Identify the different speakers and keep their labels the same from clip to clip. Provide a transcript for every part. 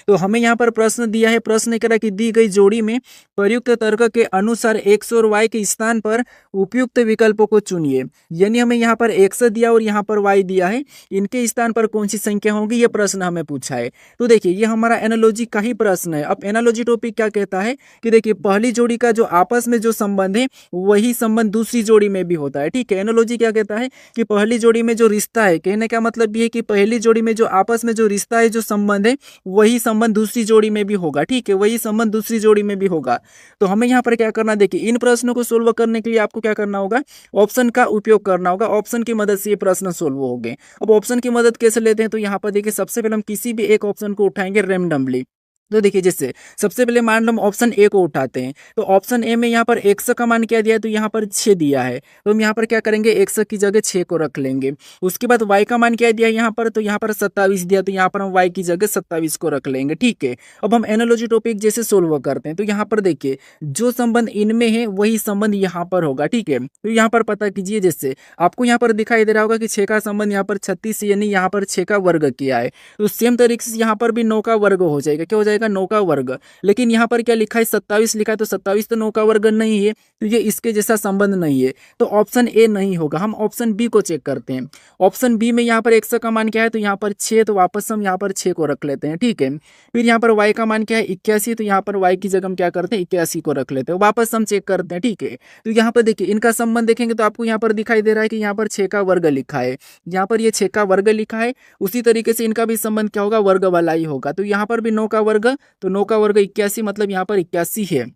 Speaker 1: तो हमें यहाँ पर प्रश्न दिया है, प्रश्न कह रहा है कि दी गई जोड़ी में प्रयुक्त तर्क के अनुसार x और y के स्थान पर उपयुक्त विकल्पों को चुनिए। यानी हमें यहाँ पर x दिया और यहाँ पर y दिया है, इनके स्थान पर कौन सी संख्या होगी, ये प्रश्न हमें पूछा है। तो देखिए ये हमारा एनालॉजी का ही प्रश्न है। अब एनालॉजी टॉपिक क्या कहता है कि देखिए पहली जोड़ी का जो आपस में जो संबंध है वही संबंध दूसरी जोड़ी में भी होता है। ठीक है, एनालॉजी क्या कहता है कि पहली जोड़ी में जो रिश्ता है, कहने का मतलब ये है कि पहली जोड़ी में जो आपस में जो रिश्ता है, जो संबंध है, वही संबंध दूसरी जोड़ी में भी होगा। ठीक है, वही संबंध दूसरी जोड़ी में भी होगा। तो हमें यहाँ पर क्या करना, देखिए इन प्रश्नों को सोल्व करने के लिए आपको क्या करना होगा, ऑप्शन का उपयोग करना होगा। ऑप्शन की मदद से ये प्रश्न सोल्व होंगे। अब ऑप्शन की मदद कैसे लेते हैं, तो यहाँ पर देखिए सबसे पहले हम किसी भी एक ऑप्शन को उठाएंगे रैंडमली। तो देखिए जैसे सबसे पहले मान लो हम ऑप्शन ए को उठाते हैं, तो ऑप्शन ए में यहाँ पर x का मान क्या दिया है, तो यहाँ पर 6 दिया है। तो हम यहाँ पर क्या करेंगे, x की जगह 6 को रख लेंगे। उसके बाद y का मान क्या दिया है यहाँ पर, तो यहाँ पर 27 दिया, तो यहाँ पर हम y की जगह 27 को रख लेंगे। ठीक है, अब हम एनालॉजी टॉपिक जैसे सोल्व करते हैं, तो यहाँ पर देखिए जो संबंध इनमें है वही संबंध यहाँ पर होगा। ठीक है, तो यहाँ पर पता कीजिए, जैसे आपको यहाँ पर दिखाई दे रहा होगा कि 6 का संबंध यहाँ पर 36 यानी यहाँ पर 6 का वर्ग किया है। तो सेम तरीके से यहाँ पर भी 9 का वर्ग हो जाएगा। क्या हो जाएगा, 9 का वर्ग। लेकिन यहाँ पर क्या लिखा है, 27 लिखा है, तो 27 तो 9 का वर्ग नहीं है, तो ये इसके जैसा संबंध नहीं है। तो ऑप्शन ए नहीं होगा। हम ऑप्शन बी को चेक करते हैं। ऑप्शन बी में यहाँ पर x का मान क्या है, तो यहाँ पर 6, तो वापस हम यहाँ पर 6 को रख लेते हैं। ठीक है, फिर यहाँ पर y का मान क्या है, 81, तो यहाँ पर y की जगह हम क्या करते हैं, 81 को रख लेते हैं। वापस हम चेक करते हैं। ठीक है, तो यहाँ पर देखिए इनका संबंध देखेंगे तो आपको यहाँ पर दिखाई दे रहा है कि यहाँ पर 6 का वर्ग लिखा है, यहाँ पर ये 6 का वर्ग लिखा है। उसी तरीके से इनका भी संबंध क्या होगा, वर्ग वाला ही होगा। तो यहाँ पर भी 9 का वर्ग, तो 9 का वर्ग 81, मतलब यहाँ पर 81 है।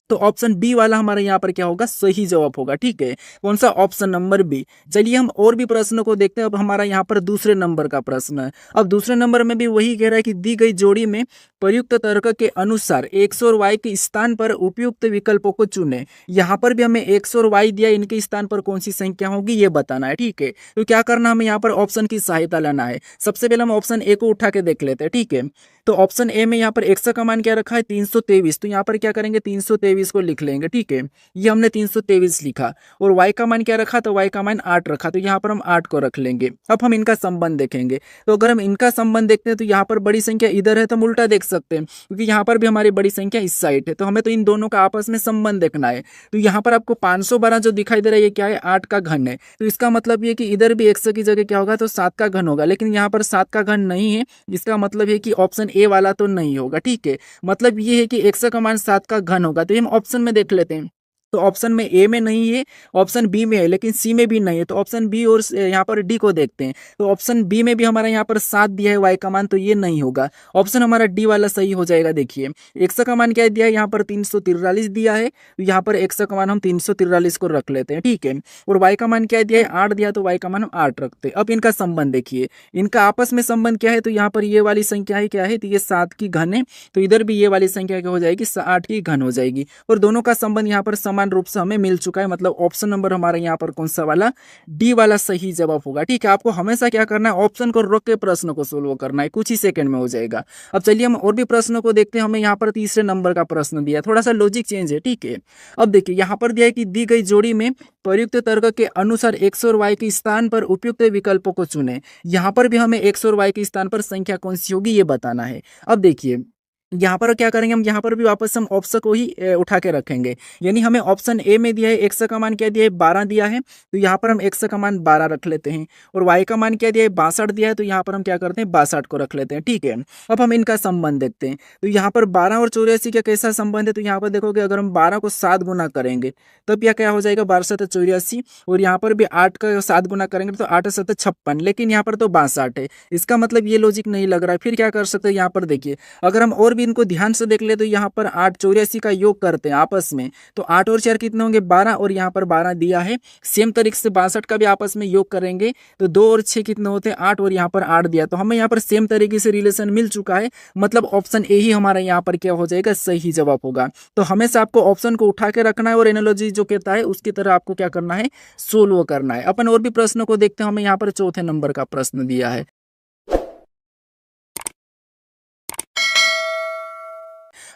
Speaker 1: तो ऑप्शन बी वाला हमारे यहाँ पर क्या होगा, सही जवाब होगा। ठीक है, कौन सा, ऑप्शन नंबर बी। चलिए हम और भी प्रश्नों को देखते हैं। अब हमारा यहाँ पर दूसरे नंबर का प्रश्न है। अब दूसरे नंबर में भी वही कह रहा है कि दी गई जोड़ी में प्रयुक्त तर्क के अनुसार x और y के स्थान पर उपयुक्त विकल्पों को चुने। यहाँ पर भी हमें x और y दिया, इनके स्थान पर कौन सी संख्या होगी ये बताना है। ठीक है, तो क्या करना, हमें यहाँ पर ऑप्शन की सहायता लेना है। सबसे पहले हम ऑप्शन ए को उठा के देख लेते हैं। ठीक है, तो ऑप्शन ए में यहाँ पर x का मान क्या रखा है, 323, तो यहाँ पर क्या करेंगे, 323 को लिख लेंगे। ठीक है, ये हमने 323 लिखा। और y का मान क्या रखा, तो y का मान 8 रखा, तो यहाँ पर हम 8 को रख लेंगे। अब हम इनका संबंध देखेंगे। तो अगर हम इनका संबंध देखते हैं तो यहाँ पर बड़ी संख्या इधर है, तो हम उल्टा देख सकते हैं, क्योंकि यहाँ पर भी हमारी बड़ी संख्या इस साइड है। तो हमें तो इन दोनों का आपस में संबंध देखना है। तो यहाँ पर आपको 512 जो दिखाई दे रहा है, ये क्या है, 8 का घन है। तो इसका मतलब ये कि इधर भी 100 की जगह क्या होगा, तो 7 का घन होगा। लेकिन यहाँ पर 7 का घन नहीं है, इसका मतलब है कि ऑप्शन ए वाला तो नहीं होगा। ठीक है, मतलब ये है कि 100 का मान 7 का घन होगा। तो ये हम ऑप्शन में देख लेते हैं। तो ऑप्शन में ए में नहीं है, ऑप्शन बी में है, लेकिन सी में भी नहीं है। तो ऑप्शन बी और यहाँ पर डी को देखते हैं। तो ऑप्शन बी में भी हमारा यहाँ पर 7 दिया है y का मान, तो ये नहीं होगा। ऑप्शन हमारा डी वाला सही हो जाएगा। देखिए x का मान क्या दिया है, यहाँ पर 343 दिया है, तो यहाँ पर x का मान हम 343 को रख लेते हैं। ठीक है, और y का मान क्या दिया है, 8 दिया, तो y का मान हम 8 रखते हैं। अब इनका संबंध देखिए, इनका आपस में संबंध क्या है, तो यहाँ पर ये वाली संख्या है क्या है, तो ये 7 की घन है, तो इधर भी ये वाली संख्या क्या हो जाएगी, 8 की घन हो जाएगी। और दोनों का संबंध यहाँ पर समान रूप से हमें मिल चुका है। मतलब ऑप्शन नंबर हमारा यहाँ पर कौन सा वाला, डी वाला सही जवाब होगा। ठीक है, आपको हमेशा क्या करना है, ऑप्शन को रोक के प्रश्न को सोल्व करना है, कुछ ही सेकंड में हो जाएगा। अब चलिए हम और भी प्रश्नों को देखते हैं। हमें यहाँ पर तीसरे नंबर का प्रश्न दिया, थोड़ा सा लॉजिक चेंज है। ठीक है, अब देखिए यहाँ पर दिया है कि दी गई जोड़ी में प्रयुक्त तर्क के अनुसार x और y के स्थान पर उपयुक्त विकल्पों को चुने। यहाँ पर भी हमें x और y के स्थान पर संख्या कौन सी होगी ये बताना है। अब देखिए यहाँ पर क्या करेंगे, हम यहाँ पर भी वापस हम ऑप्शन को ही उठा के रखेंगे। यानी हमें ऑप्शन ए में दिया है, x का मान क्या दिया है, 12 दिया है, तो यहाँ पर हम x का मान 12 रख लेते हैं। और y का मान क्या दिया है, 62 दिया है, तो यहाँ पर हम क्या करते हैं, 62 को रख लेते हैं। ठीक है, अब हम इनका संबंध देखते हैं। तो यहाँ पर 12 और 84 का कैसा संबंध है, तो यहाँ पर देखोगे अगर हम 12 को 7 गुना करेंगे तब यह क्या हो जाएगा, 12 7 84। और यहाँ पर भी 8 का 7 गुना करेंगे तो 8 7 56, लेकिन यहाँ पर तो 62 है। इसका मतलब ये लॉजिक नहीं लग रहा है। फिर क्या कर सकते हैं, यहाँ पर देखिए अगर हम और भी इनको ध्यान से देख ले तो यहाँ पर 8 84 का योग करते हैं आपस में, तो 8 और 4 कितने होंगे, 12, और यहाँ पर 12 दिया है। सेम तरीके से 62 का भी आपस में योग करेंगे तो 2 और 6 कितने होते हैं, 8, और यहाँ पर 8 दिया। तो हमें यहाँ पर सेम तरीके से रिलेशन मिल चुका है। मतलब ऑप्शन ए ही हमारा यहाँ पर क्या हो जाएगा, सही जवाब होगा। तो हमेशा आपको ऑप्शन को उठा के रखना है और एनालॉजी जो कहता है उसकी तरह आपको क्या करना है, सोल्व करना है। अपन और भी प्रश्नों को देखते हैं। हमें यहाँ पर चौथे नंबर का प्रश्न दिया है।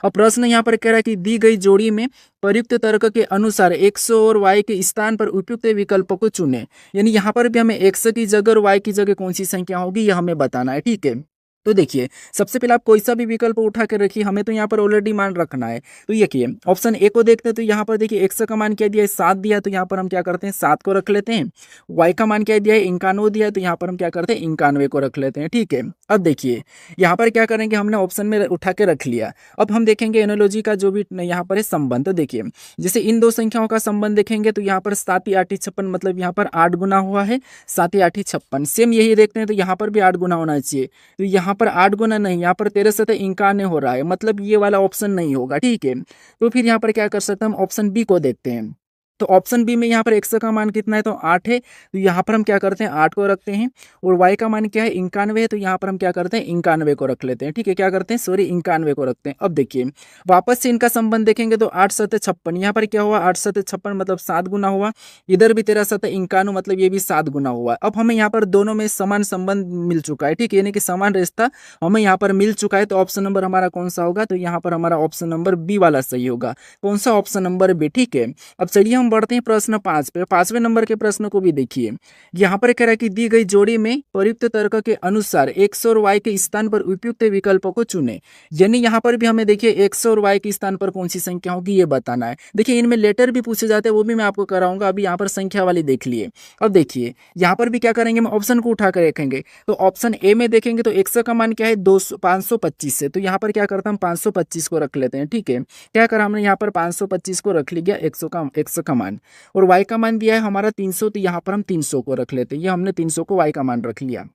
Speaker 1: अब प्रश्न यहाँ पर कह रहा है कि दी गई जोड़ी में प्रयुक्त तर्क के अनुसार x और y के स्थान पर उपयुक्त विकल्पों को चुने। यानी यहाँ पर भी हमें x की जगह और y की जगह कौन सी संख्या होगी यह हमें बताना है। ठीक है, तो देखिए, सबसे पहले आप कोई सा भी विकल्प उठा के रखिए, हमें तो यहाँ पर ऑलरेडी मान रखना है। तो देखिए ऑप्शन ए को देखते हैं, तो यहाँ पर देखिए x का मान क्या दिया है 7 दिया है, तो यहाँ पर हम क्या करते हैं 7 को रख लेते हैं। y का मान क्या दिया है 91 दिया है, तो यहाँ पर हम क्या करते हैं 91 को रख लेते हैं। ठीक है, अब देखिए यहाँ पर क्या करेंगे, हमने ऑप्शन में उठा के रख लिया। अब हम देखेंगे एनालॉजी का जो भी यहाँ पर है संबंध। तो देखिए जैसे इन दो संख्याओं का संबंध देखेंगे, तो यहाँ पर 7 × 8 = 56, मतलब यहाँ पर 8 गुना हुआ है, 7 × 8 = 56। सेम यही देखते हैं, तो यहाँ पर भी 8 गुना होना चाहिए, तो यहाँ पर 8 गुना नहीं, यहाँ पर 13 7 91 हो रहा है, मतलब ये वाला ऑप्शन नहीं होगा। ठीक है, तो फिर यहाँ पर क्या कर सकते हैं, हम ऑप्शन बी को देखते हैं। तो ऑप्शन बी में यहाँ पर x का मान कितना है, तो 8 है, तो यहाँ पर हम क्या करते हैं 8 को रखते हैं। और y का मान क्या है 91 है, तो यहाँ पर हम क्या करते हैं 91 को रख लेते हैं। ठीक है, क्या करते हैं सॉरी 91 को रखते हैं। अब देखिए वापस से इनका संबंध देखेंगे, तो 8 7 56, यहाँ पर क्या हुआ 8 7 56, मतलब 7 गुना हुआ। इधर भी 13 7 91, मतलब ये भी 7 गुना हुआ। अब हमें यहाँ पर दोनों में समान संबंध मिल चुका है। ठीक है, यानी कि समान रिश्ता हमें यहाँ पर मिल चुका है। तो ऑप्शन नंबर हमारा कौन सा होगा, तो यहाँ पर हमारा ऑप्शन नंबर बी वाला सही होगा। कौन सा, ऑप्शन नंबर बी। ठीक है, अब चलिए हम बढ़ते हैं प्रश्न 5 पे। 5वें नंबर के प्रश्न को भी देखिए। यहाँ पर कह रहा है कि दी गई जोड़ी में प्रयुक्त तर्क के अनुसार x और y के स्थान पर उपयुक्त विकल्पों को चुने। यानी यहाँ पर भी हमें देखिए x और y के स्थान पर कौन सी संख्या होगी ये बताना है। देखिए इनमें लेटर भी पूछे जाते हैं, वो भी मैं आपको कराऊंगा। अभी यहाँ पर संख्या वाली देख लिए। अब देखिए यहाँ पर भी क्या करेंगे, हम ऑप्शन को उठा कर रखेंगे। तो ऑप्शन ए में देखेंगे, तो x का मान क्या है 525 से, तो यहाँ पर क्या करता हम 525 को रख लेते हैं। ठीक है, क्या करा हमने यहाँ पर 525 को रख लिया x का मान, और y का मान दिया है हमारा 300, तो यहाँ पर हम 300 को रख लेते हैं। ये हमने 300 को y का मान रख लिया।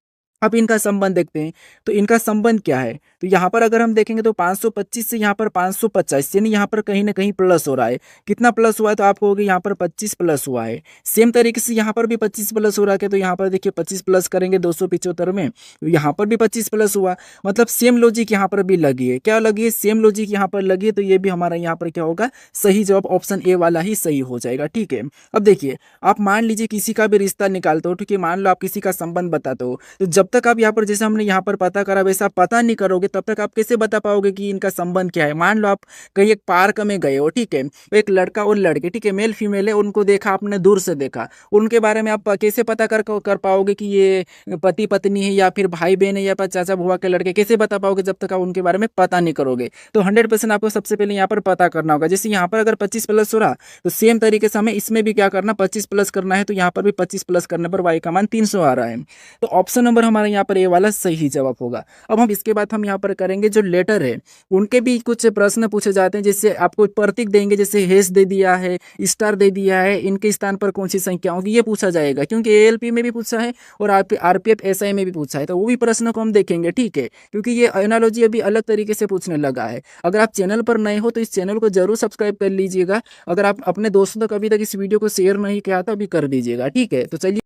Speaker 1: अब इनका संबंध देखते हैं, तो इनका संबंध क्या है। तो यहाँ पर अगर हम देखेंगे, तो 525 से यहाँ पर 550, यानी यहाँ पर कहीं ना कहीं प्लस हो रहा है। कितना प्लस हुआ है, तो आप कहोगे यहाँ पर 25 प्लस हुआ है। सेम तरीके से यहाँ पर भी 25 प्लस हो रहा है, तो यहाँ पर देखिए 25 प्लस करेंगे 275 में, तो यहाँ पर भी 25 प्लस हुआ। मतलब सेम लॉजिक यहाँ पर भी लगी है। क्या लगी है, सेम लॉजिक यहाँ पर लगी है। तो ये भी हमारा यहाँ पर क्या होगा, सही जवाब ऑप्शन ए वाला ही सही हो जाएगा। ठीक है, अब देखिए आप मान लीजिए किसी का भी रिश्ता निकालते हो। ठीक है, मान लो आप किसी का संबंध बताते हो, तो जब तक आप यहाँ पर जैसे हमने यहाँ पर पता करा वैसा पता नहीं करोगे, तब तक आप कैसे बता पाओगे कि इनका संबंध क्या है। मान लो आप कहीं एक पार्क में गए हो, ठीक है, एक लड़का और लड़के, ठीक है, मेल फीमेल है, उनको देखा आपने, दूर से देखा, उनके बारे में आप कैसे पता कर पाओगे कि ये पति पत्नी है या फिर भाई बहन है या फिर चाचा बुआ के लड़के, कैसे बता पाओगे जब तक आप उनके बारे में पता नहीं करोगे। तो 100% आपको सबसे पहले यहाँ पर पता करना होगा। जैसे यहाँ पर अगर 25 प्लस हो रहा, तो सेम तरीके से हमें इसमें भी क्या करना, 25 प्लस करना है। तो यहाँ पर भी 25 प्लस करने पर y का मान 300 आ रहा है। तो ऑप्शन नंबर हमारे यहाँ पर ए वाला सही जवाब होगा। अब हम इसके बाद हम यहाँ पर करेंगे जो लेटर है उनके भी कुछ प्रश्न पूछे जाते हैं, जैसे आपको प्रतीक देंगे, जैसे हेस दे दिया है, स्टार दे दिया है, इनके स्थान पर कौन सी संख्या होगी ये पूछा जाएगा, क्योंकि एएलपी में भी पूछा है और आरपीएफ एसआई में भी पूछा है। तो वो भी प्रश्न को हम देखेंगे। ठीक है, क्योंकि ये एनालॉजी अभी अलग तरीके से पूछने लगा है। अगर आप चैनल पर नए हो तो इस चैनल को जरूर सब्सक्राइब कर लीजिएगा। अगर आप अपने दोस्तों तक अभी तक इस वीडियो को शेयर नहीं किया तो अभी कर दीजिएगा। ठीक है, तो चलिए